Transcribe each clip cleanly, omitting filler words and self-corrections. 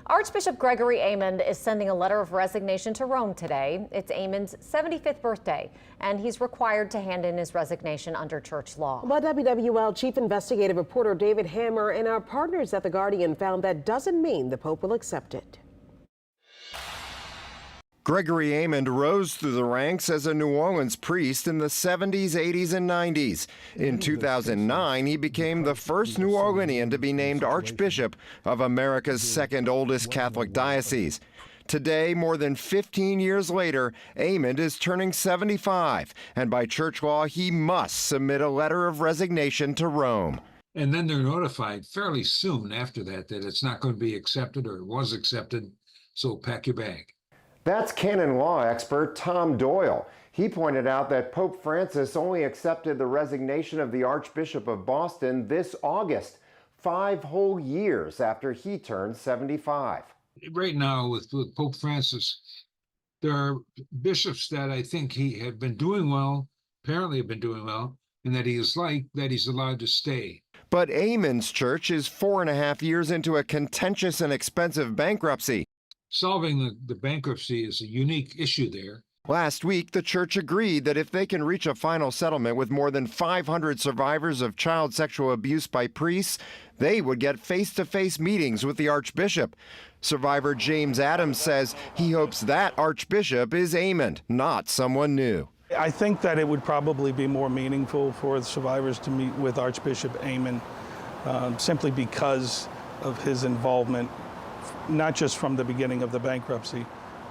Archbishop Gregory Aymond is sending a letter of resignation to Rome today. It's Aymond's 75th birthday, and he's required to hand in his resignation under church law. But WWL Chief Investigative Reporter David Hammer and our partners at The Guardian found that doesn't mean the Pope will accept it. Gregory Aymond rose through the ranks as a New Orleans priest in the 70s, 80s, and 90s. In 2009, he became the first New Orleanian to be named Archbishop of America's second oldest Catholic diocese. Today, more than 15 years later, Aymond is turning 75, and by church law, he must submit a letter of resignation to Rome. And then they're notified fairly soon after that it's not going to be accepted, or it was accepted, so pack your bag. That's canon law expert Tom Doyle. He pointed out that Pope Francis only accepted the resignation of the Archbishop of Boston this August, 5 whole years after he turned 75. Right now, with Pope Francis, there are bishops that I think have been doing well, apparently have been doing well, and that he's allowed to stay. But Aymond's church is 4.5 years into a contentious and expensive bankruptcy. Solving the bankruptcy is a unique issue there. Last week, the church agreed that if they can reach a final settlement with more than 500 survivors of child sexual abuse by priests, they would get face-to-face meetings with the Archbishop. Survivor James Adams says he hopes that Archbishop is Aymond, not someone new. I think that it would probably be more meaningful for the survivors to meet with Archbishop Aymond simply because of his involvement, not just from the beginning of the bankruptcy,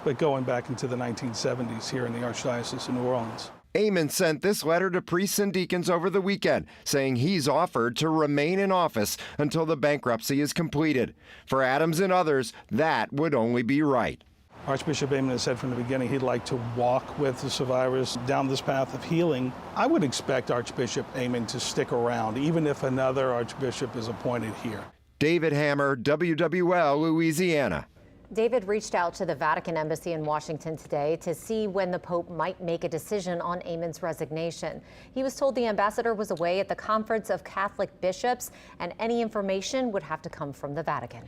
but going back into the 1970s here in the Archdiocese of New Orleans. Aymond sent this letter to priests and deacons over the weekend, saying he's offered to remain in office until the bankruptcy is completed. For Adams and others, that would only be right. Archbishop Aymond has said from the beginning he'd like to walk with the survivors down this path of healing. I would expect Archbishop Aymond to stick around, even if another archbishop is appointed here. David Hammer, WWL, Louisiana. David reached out to the Vatican embassy in Washington today to see when the Pope might make a decision on Aymond's resignation. He was told the ambassador was away at the Conference of Catholic Bishops, and any information would have to come from the Vatican.